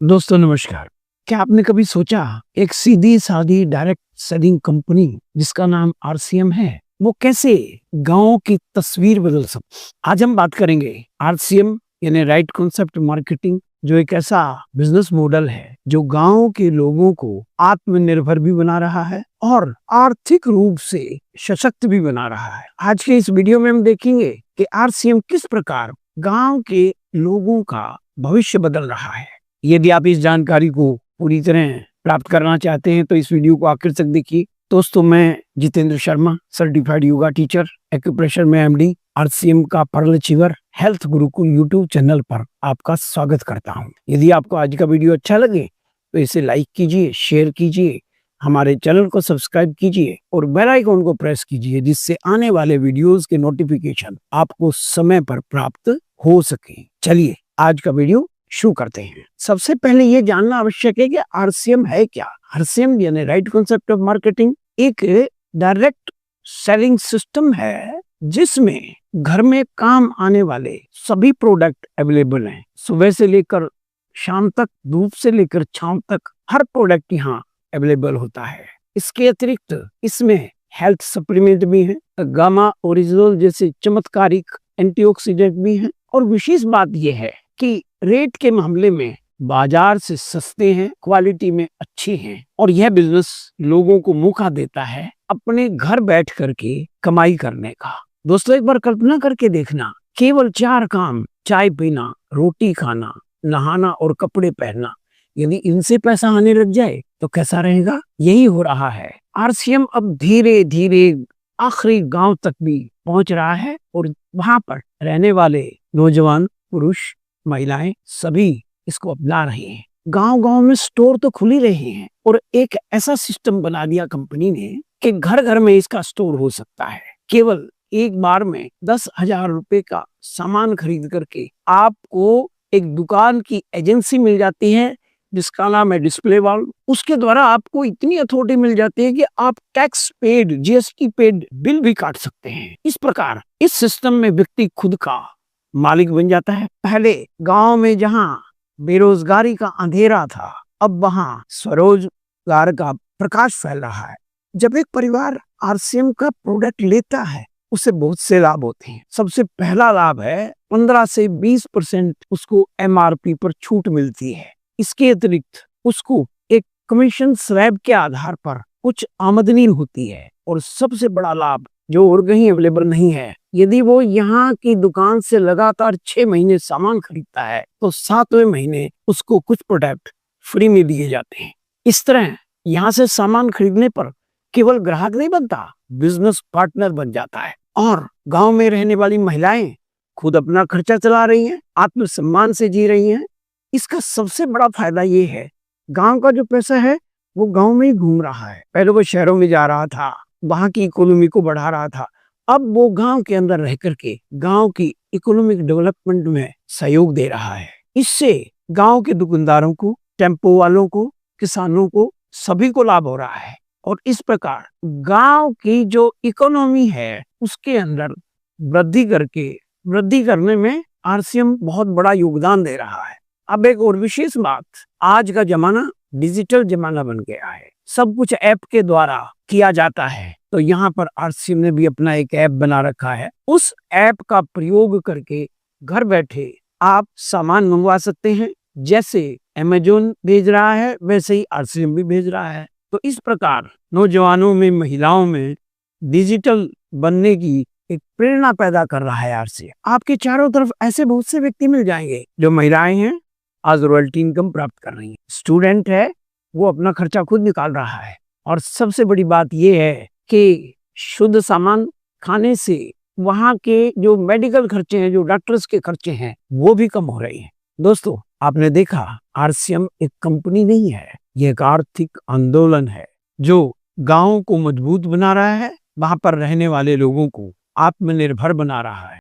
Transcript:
दोस्तों नमस्कार। क्या आपने कभी सोचा एक सीधी सादी डायरेक्ट सेलिंग कंपनी जिसका नाम आरसीएम है वो कैसे गांव की तस्वीर बदल सकती। आज हम बात करेंगे आरसीएम यानी राइट कॉन्सेप्ट मार्केटिंग, जो एक ऐसा बिजनेस मॉडल है जो गांव के लोगों को आत्मनिर्भर भी बना रहा है और आर्थिक रूप से सशक्त भी बना रहा है। आज के इस वीडियो में हम देखेंगे कि आरसीएम किस प्रकार गांव के लोगों का भविष्य बदल रहा है। यदि आप इस जानकारी को पूरी तरह प्राप्त करना चाहते हैं तो इस वीडियो को आखिर तक देखिए। दोस्तों, मैं Jitendra Sharma, certified yoga teacher, acupressure में एमडी, आरसीएम का pearl achiever, health Gurukul YouTube channel पर आपका स्वागत करता हूं। यदि आपको आज का वीडियो अच्छा लगे तो इसे लाइक कीजिए, शेयर कीजिए, हमारे चैनल को सब्सक्राइब कीजिए और बेल आइकन को प्रेस कीजिए, जिससे आने वाले वीडियोस के नोटिफिकेशन आपको समय पर प्राप्त हो सके। चलिए आज का वीडियो शुरू करते हैं। सबसे पहले ये जानना आवश्यक है कि आरसीएम है क्या। आरसीएम यानी राइट कॉन्सेप्ट ऑफ मार्केटिंग एक डायरेक्ट सेलिंग सिस्टम है जिसमें घर में काम आने वाले सभी प्रोडक्ट अवेलेबल हैं। सुबह से लेकर शाम तक, धूप से लेकर छांव तक हर प्रोडक्ट यहाँ अवेलेबल होता है। इसके अतिरिक्त इसमें हेल्थ सप्लीमेंट भी है, गामा ओरिजिनल जैसे चमत्कारिक एंटीऑक्सीडेंट भी है और विशेष बात यह है कि रेट के मामले में बाजार से सस्ते हैं, क्वालिटी में अच्छे हैं और यह बिजनेस लोगों को मौका देता है अपने घर बैठ करके कमाई करने का। दोस्तों, एक बार कल्पना करके देखना, केवल 4 काम, चाय पीना, रोटी खाना, नहाना और कपड़े पहनना, यदि इनसे पैसा आने लग जाए तो कैसा रहेगा। यही हो रहा है। आरसीएम अब धीरे धीरे आखिरी गांव तक भी पहुंच रहा है और वहां पर रहने वाले नौजवान, पुरुष, महिलाएं सभी इसको अपना रहे हैं। गांव गांव में स्टोर तो खुल ही रहे हैं और एक ऐसा सिस्टम बना दिया कंपनी ने कि घर घर में इसका स्टोर हो सकता है। केवल एक बार में 10,000 रुपए का सामान खरीद करके आपको एक दुकान की एजेंसी मिल जाती है जिसका नाम है डिस्प्ले वॉल। उसके द्वारा आपको इतनी अथॉरिटी मिल जाती है कि आप tax paid, GST paid bill भी काट सकते हैं। इस प्रकार इस सिस्टम में व्यक्ति खुद का मालिक बन जाता है। पहले गांव में जहां बेरोजगारी का अंधेरा था, अब वहां स्वरोजगार का प्रकाश फैल रहा है। जब एक परिवार आरसीएम का प्रोडक्ट लेता है उसे बहुत से लाभ होते हैं। सबसे पहला लाभ है 15 से 20% उसको एमआरपी पर छूट मिलती है। इसके अतिरिक्त उसको एक कमीशन स्लैब के आधार पर कुछ आमदनी होती है और सबसे बड़ा लाभ जो और कहीं अवेलेबल नहीं है, यदि वो यहाँ की दुकान से लगातार 6 महीने सामान खरीदता है तो 7वें महीने उसको कुछ प्रोडक्ट फ्री में दिए जाते हैं। इस तरह यहाँ से सामान खरीदने पर केवल ग्राहक नहीं बनता, बिजनेस पार्टनर बन जाता है और गांव में रहने वाली महिलाएं खुद अपना खर्चा चला रही हैं, आत्मसम्मान से जी रही हैं। इसका सबसे बड़ा फायदा ये है, गांव का जो पैसा है वो गांव में ही घूम रहा है। पहले वो शहरों में जा रहा था, वहां की इकोनॉमी को बढ़ा रहा था, अब वो गांव के अंदर रह करके गांव की इकोनॉमिक डेवलपमेंट में सहयोग दे रहा है। इससे गांव के दुकानदारों को, टेम्पो वालों को, किसानों को, सभी को लाभ हो रहा है और इस प्रकार गांव की जो इकोनॉमी है उसके अंदर वृद्धि करने में आरसीएम बहुत बड़ा योगदान दे रहा है। अब एक और विशेष बात, आज का जमाना डिजिटल जमाना बन गया है, सब कुछ ऐप के द्वारा किया जाता है। तो यहाँ पर आरसीएम ने भी अपना एक ऐप बना रखा है। उस ऐप का प्रयोग करके घर बैठे आप सामान मंगवा सकते हैं। जैसे अमेज़न भेज रहा है वैसे ही आरसीएम भी भेज रहा है। तो इस प्रकार नौजवानों में, महिलाओं में डिजिटल बनने की एक प्रेरणा पैदा कर रहा है आरसीएम। आपके चारों तरफ ऐसे बहुत से व्यक्ति मिल जाएंगे। जो महिलाएं हैं आज रॉयल्टी इनकम प्राप्त कर रही हैं, स्टूडेंट है वो अपना खर्चा खुद निकाल रहा है और सबसे बड़ी बात यह है कि शुद्ध सामान खाने से वहां के जो मेडिकल खर्चे हैं, जो डॉक्टर्स के खर्चे हैं, वो भी कम हो रहे हैं। दोस्तों, आपने देखा आरसीएम एक कंपनी नहीं है, ये एक आर्थिक आंदोलन है जो गांव को मजबूत बना रहा है, वहां पर रहने वाले लोगों को आत्मनिर्भर बना रहा है।